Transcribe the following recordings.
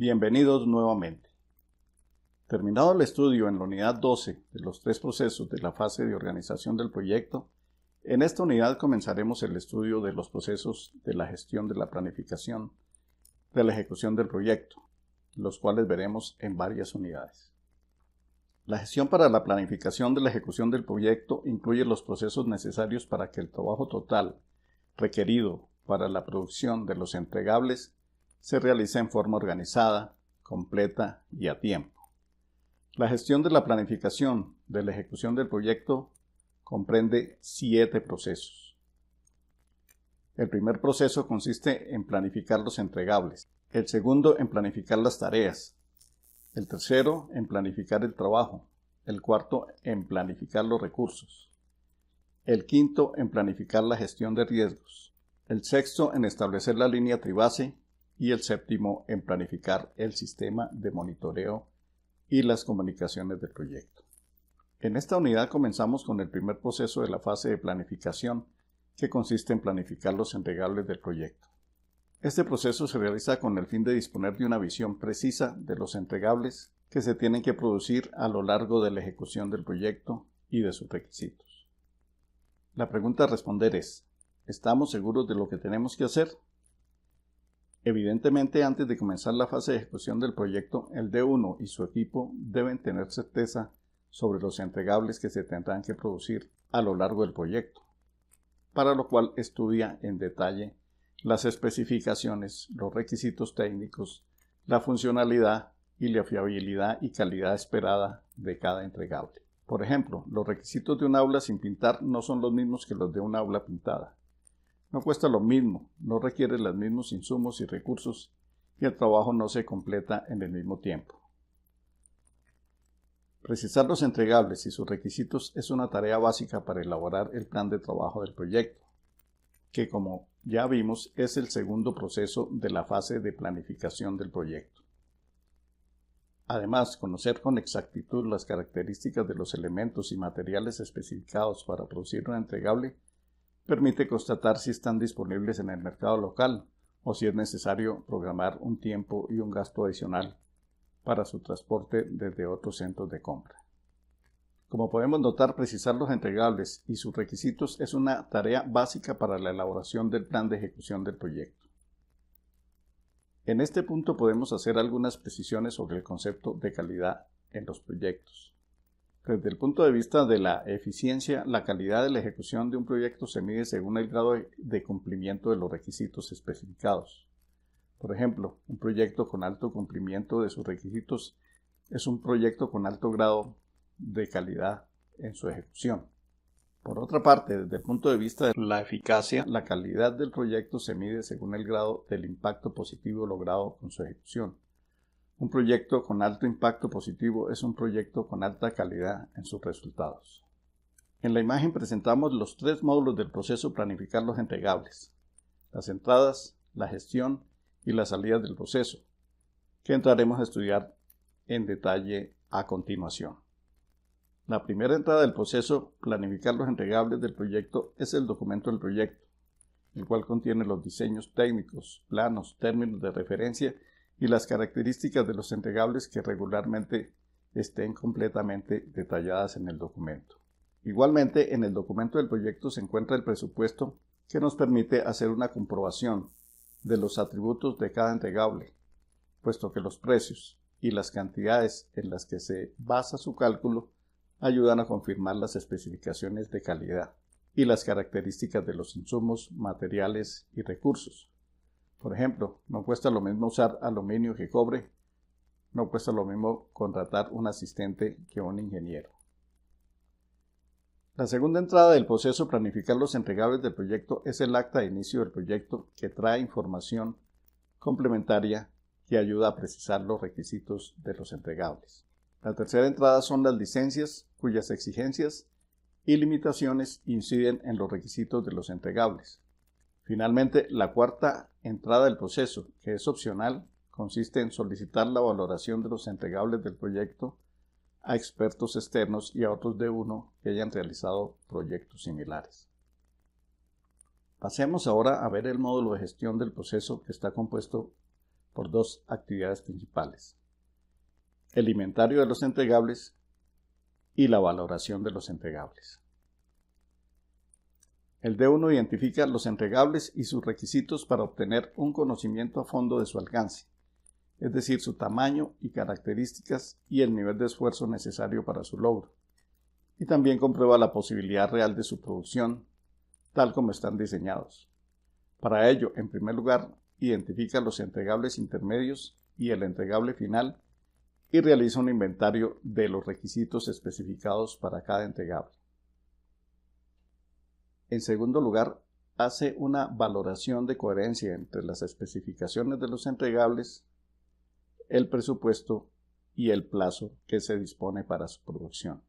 Bienvenidos nuevamente. Terminado el estudio en la unidad 12 de los 3 procesos de la fase de organización del proyecto, en esta unidad comenzaremos el estudio de los procesos de la gestión de la planificación de la ejecución del proyecto, los cuales veremos en varias unidades. La gestión para la planificación de la ejecución del proyecto incluye los procesos necesarios para que el trabajo total requerido para la producción de los entregables se realice en forma organizada, completa y a tiempo. La gestión de la planificación de la ejecución del proyecto comprende 7 procesos. El primer proceso consiste en planificar los entregables, el segundo en planificar las tareas, el tercero en planificar el trabajo, el cuarto en planificar los recursos, el quinto en planificar la gestión de riesgos, el sexto en establecer la línea tribase y el séptimo en planificar el sistema de monitoreo y las comunicaciones del proyecto. En esta unidad comenzamos con el primer proceso de la fase de planificación, que consiste en planificar los entregables del proyecto. Este proceso se realiza con el fin de disponer de una visión precisa de los entregables que se tienen que producir a lo largo de la ejecución del proyecto y de sus requisitos. La pregunta a responder es: ¿estamos seguros de lo que tenemos que hacer? Evidentemente, antes de comenzar la fase de ejecución del proyecto, el D1 y su equipo deben tener certeza sobre los entregables que se tendrán que producir a lo largo del proyecto, para lo cual estudia en detalle las especificaciones, los requisitos técnicos, la funcionalidad y la fiabilidad y calidad esperada de cada entregable. Por ejemplo, los requisitos de un aula sin pintar no son los mismos que los de un aula pintada. No cuesta lo mismo, no requiere los mismos insumos y recursos y el trabajo no se completa en el mismo tiempo. Precisar los entregables y sus requisitos es una tarea básica para elaborar el plan de trabajo del proyecto, que como ya vimos es el segundo proceso de la fase de planificación del proyecto. Además, conocer con exactitud las características de los elementos y materiales especificados para producir un entregable permite constatar si están disponibles en el mercado local o si es necesario programar un tiempo y un gasto adicional para su transporte desde otros centros de compra. Como podemos notar, precisar los entregables y sus requisitos es una tarea básica para la elaboración del plan de ejecución del proyecto. En este punto podemos hacer algunas precisiones sobre el concepto de calidad en los proyectos. Desde el punto de vista de la eficiencia, la calidad de la ejecución de un proyecto se mide según el grado de cumplimiento de los requisitos especificados. Por ejemplo, un proyecto con alto cumplimiento de sus requisitos es un proyecto con alto grado de calidad en su ejecución. Por otra parte, desde el punto de vista de la eficacia, la calidad del proyecto se mide según el grado del impacto positivo logrado con su ejecución. Un proyecto con alto impacto positivo es un proyecto con alta calidad en sus resultados. En la imagen presentamos los 3 módulos del proceso planificar los entregables: las entradas, la gestión y las salidas del proceso, que entraremos a estudiar en detalle a continuación. La primera entrada del proceso planificar los entregables del proyecto es el documento del proyecto, el cual contiene los diseños técnicos, planos, términos de referencia y las características de los entregables que regularmente estén completamente detalladas en el documento. Igualmente, en el documento del proyecto se encuentra el presupuesto que nos permite hacer una comprobación de los atributos de cada entregable, puesto que los precios y las cantidades en las que se basa su cálculo ayudan a confirmar las especificaciones de calidad y las características de los insumos, materiales y recursos. Por ejemplo, no cuesta lo mismo usar aluminio que cobre, no cuesta lo mismo contratar un asistente que un ingeniero. La segunda entrada del proceso planificar los entregables del proyecto es el acta de inicio del proyecto, que trae información complementaria que ayuda a precisar los requisitos de los entregables. La tercera entrada son las licencias, cuyas exigencias y limitaciones inciden en los requisitos de los entregables. Finalmente, la cuarta entrada del proceso, que es opcional, consiste en solicitar la valoración de los entregables del proyecto a expertos externos y a otros D1 que hayan realizado proyectos similares. Pasemos ahora a ver el módulo de gestión del proceso, que está compuesto por dos actividades principales: el inventario de los entregables y la valoración de los entregables. El D1 identifica los entregables y sus requisitos para obtener un conocimiento a fondo de su alcance, es decir, su tamaño y características y el nivel de esfuerzo necesario para su logro, y también comprueba la posibilidad real de su producción, tal como están diseñados. Para ello, en primer lugar, identifica los entregables intermedios y el entregable final y realiza un inventario de los requisitos especificados para cada entregable. En segundo lugar, hace una valoración de coherencia entre las especificaciones de los entregables, el presupuesto y el plazo que se dispone para su producción.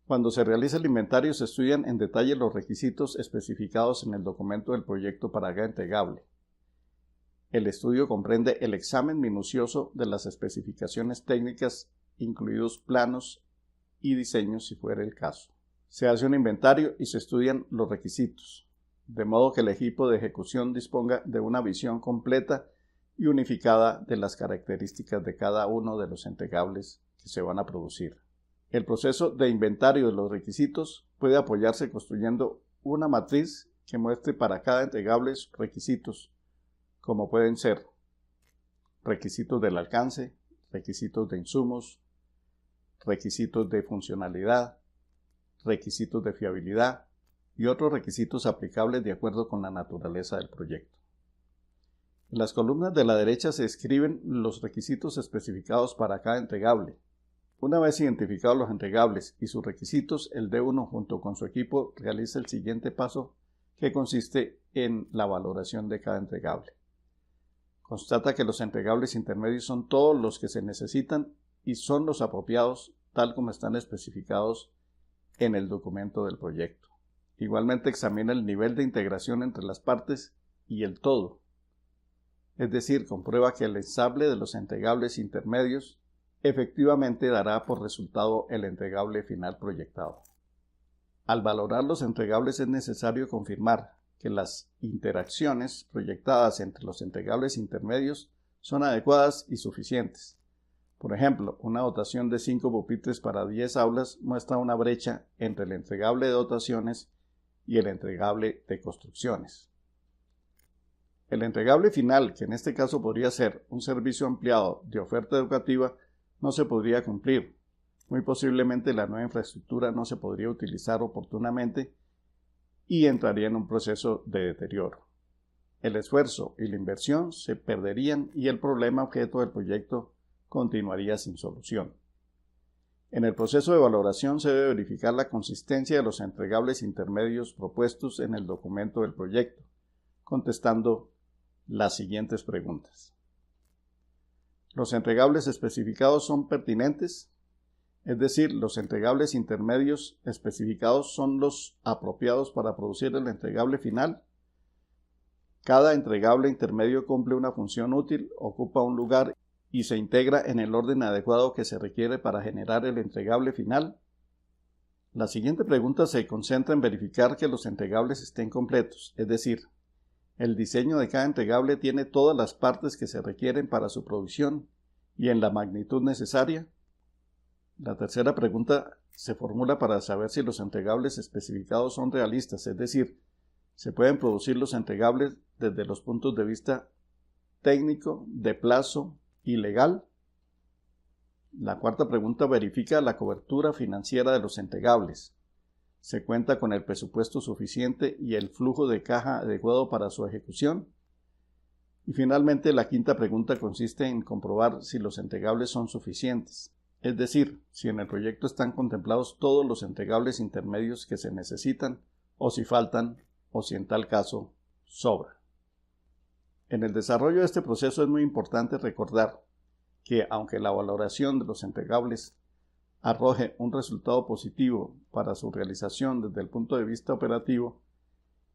Cuando se realiza el inventario, se estudian en detalle los requisitos especificados en el documento del proyecto para cada entregable. El estudio comprende el examen minucioso de las especificaciones técnicas, incluidos planos y diseños si fuera el caso. Se hace un inventario y se estudian los requisitos, de modo que el equipo de ejecución disponga de una visión completa y unificada de las características de cada uno de los entregables que se van a producir. El proceso de inventario de los requisitos puede apoyarse construyendo una matriz que muestre para cada entregable sus requisitos, como pueden ser requisitos del alcance, requisitos de insumos, requisitos de funcionalidad, requisitos de fiabilidad y otros requisitos aplicables de acuerdo con la naturaleza del proyecto. En las columnas de la derecha se escriben los requisitos especificados para cada entregable. Una vez identificados los entregables y sus requisitos, el D1 junto con su equipo realiza el siguiente paso, que consiste en la valoración de cada entregable. Constata que los entregables intermedios son todos los que se necesitan y son los apropiados tal como están especificados en el documento del proyecto. Igualmente examina el nivel de integración entre las partes y el todo, es decir, comprueba que el ensamble de los entregables intermedios efectivamente dará por resultado el entregable final proyectado. Al valorar los entregables es necesario confirmar que las interacciones proyectadas entre los entregables intermedios son adecuadas y suficientes. Por ejemplo, una dotación de 5 pupitres para 10 aulas muestra una brecha entre el entregable de dotaciones y el entregable de construcciones. El entregable final, que en este caso podría ser un servicio ampliado de oferta educativa, no se podría cumplir. Muy posiblemente la nueva infraestructura no se podría utilizar oportunamente y entraría en un proceso de deterioro. El esfuerzo y la inversión se perderían y el problema objeto del proyecto continuaría sin solución. En el proceso de valoración se debe verificar la consistencia de los entregables intermedios propuestos en el documento del proyecto, contestando las siguientes preguntas. ¿Los entregables especificados son pertinentes? Es decir, los entregables intermedios especificados son los apropiados para producir el entregable final. Cada entregable intermedio cumple una función útil, ocupa un lugar y se integra en el orden adecuado que se requiere para generar el entregable final. La siguiente pregunta se concentra en verificar que los entregables estén completos, es decir, el diseño de cada entregable tiene todas las partes que se requieren para su producción y en la magnitud necesaria. La tercera pregunta se formula para saber si los entregables especificados son realistas, es decir, se pueden producir los entregables desde los puntos de vista técnico, de plazo y legal. La cuarta pregunta verifica la cobertura financiera de los entregables. ¿Se cuenta con el presupuesto suficiente y el flujo de caja adecuado para su ejecución? Y finalmente, la quinta pregunta consiste en comprobar si los entregables son suficientes, es decir, si en el proyecto están contemplados todos los entregables intermedios que se necesitan, o si faltan, o si en tal caso sobra. En el desarrollo de este proceso es muy importante recordar que, aunque la valoración de los entregables arroje un resultado positivo para su realización desde el punto de vista operativo,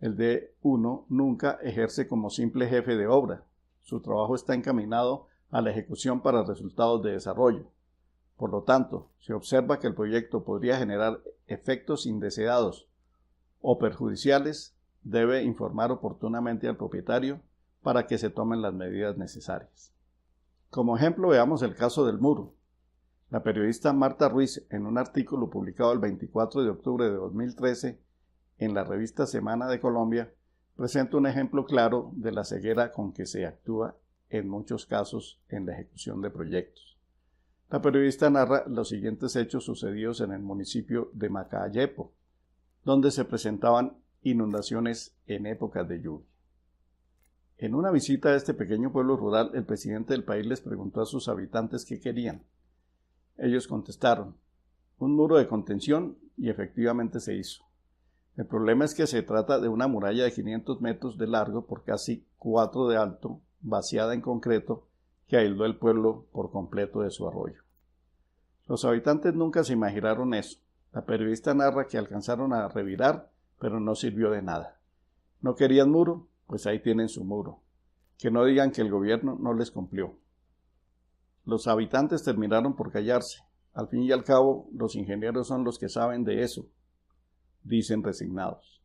el D1 nunca ejerce como simple jefe de obra. Su trabajo está encaminado a la ejecución para resultados de desarrollo. Por lo tanto, si observa que el proyecto podría generar efectos indeseados o perjudiciales, debe informar oportunamente al propietario para que se tomen las medidas necesarias. Como ejemplo, veamos el caso del muro. La periodista Marta Ruiz, en un artículo publicado el 24 de octubre de 2013 en la revista Semana de Colombia, presenta un ejemplo claro de la ceguera con que se actúa en muchos casos en la ejecución de proyectos. La periodista narra los siguientes hechos sucedidos en el municipio de Macayepo, donde se presentaban inundaciones en épocas de lluvia. En una visita a este pequeño pueblo rural, el presidente del país les preguntó a sus habitantes qué querían. Ellos contestaron, un muro de contención, y efectivamente se hizo. El problema es que se trata de una muralla de 500 metros de largo por casi 4 de alto, vaciada en concreto, que aisló el pueblo por completo de su arroyo. Los habitantes nunca se imaginaron eso. La periodista narra que alcanzaron a revirar, pero no sirvió de nada. ¿No querían muro? Pues ahí tienen su muro. Que no digan que el gobierno no les cumplió. Los habitantes terminaron por callarse. Al fin y al cabo, los ingenieros son los que saben de eso, dicen resignados.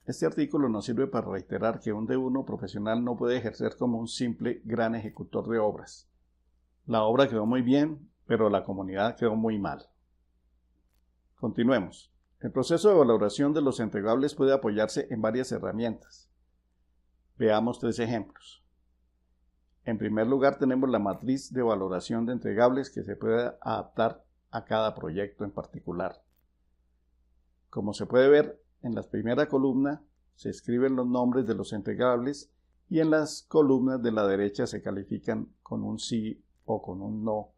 Este artículo nos sirve para reiterar que un D1 profesional no puede ejercer como un simple gran ejecutor de obras. La obra quedó muy bien, pero la comunidad quedó muy mal. Continuemos. El proceso de valoración de los entregables puede apoyarse en varias herramientas. Veamos 3 ejemplos. En primer lugar, tenemos la matriz de valoración de entregables que se puede adaptar a cada proyecto en particular. Como se puede ver, en la primera columna se escriben los nombres de los entregables y en las columnas de la derecha se califican con un sí o con un no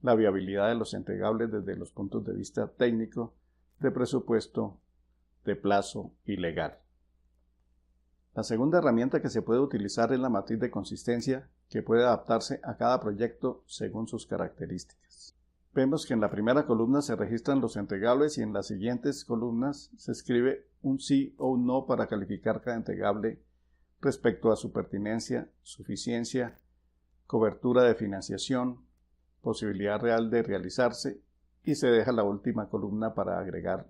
la viabilidad de los entregables desde los puntos de vista técnico, de presupuesto, de plazo y legal. La segunda herramienta que se puede utilizar es la matriz de consistencia, que puede adaptarse a cada proyecto según sus características. Vemos que en la primera columna se registran los entregables y en las siguientes columnas se escribe un sí o un no para calificar cada entregable respecto a su pertinencia, suficiencia, cobertura de financiación, posibilidad real de realizarse, y se deja la última columna para agregar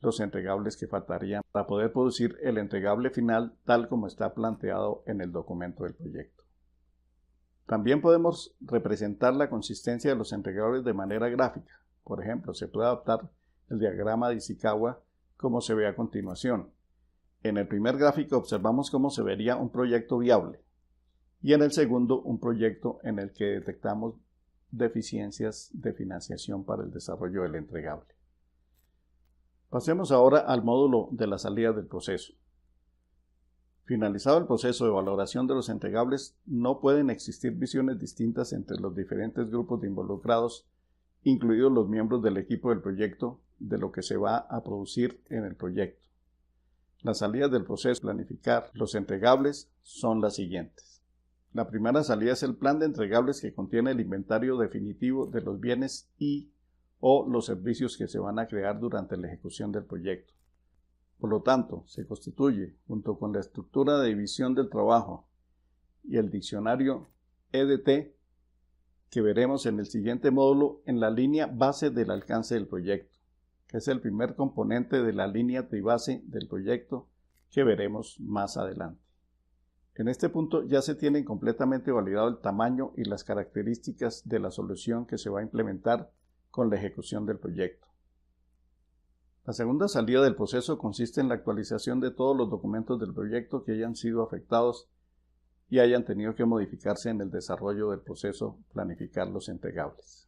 los entregables que faltarían para poder producir el entregable final tal como está planteado en el documento del proyecto. También podemos representar la consistencia de los entregables de manera gráfica. Por ejemplo, se puede adaptar el diagrama de Ishikawa como se ve a continuación. En el primer gráfico observamos cómo se vería un proyecto viable y en el segundo un proyecto en el que detectamos deficiencias de financiación para el desarrollo del entregable. Pasemos ahora al módulo de la salida del proceso. Finalizado el proceso de valoración de los entregables, no pueden existir visiones distintas entre los diferentes grupos de involucrados, incluidos los miembros del equipo del proyecto, de lo que se va a producir en el proyecto. Las salidas del proceso de planificar los entregables son las siguientes. La primera salida es el plan de entregables que contiene el inventario definitivo de los bienes o los servicios que se van a crear durante la ejecución del proyecto. Por lo tanto, se constituye, junto con la estructura de división del trabajo y el diccionario EDT, que veremos en el siguiente módulo, en la línea base del alcance del proyecto, que es el primer componente de la línea tribase del proyecto que veremos más adelante. En este punto ya se tienen completamente validado el tamaño y las características de la solución que se va a implementar con la ejecución del proyecto. La segunda salida del proceso consiste en la actualización de todos los documentos del proyecto que hayan sido afectados y hayan tenido que modificarse en el desarrollo del proceso planificar los entregables.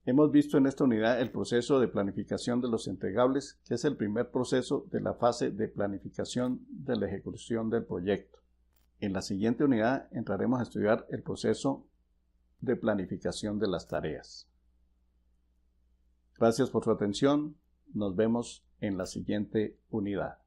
Hemos visto en esta unidad el proceso de planificación de los entregables, que es el primer proceso de la fase de planificación de la ejecución del proyecto. En la siguiente unidad entraremos a estudiar el proceso de planificación de las tareas. Gracias por su atención. Nos vemos en la siguiente unidad.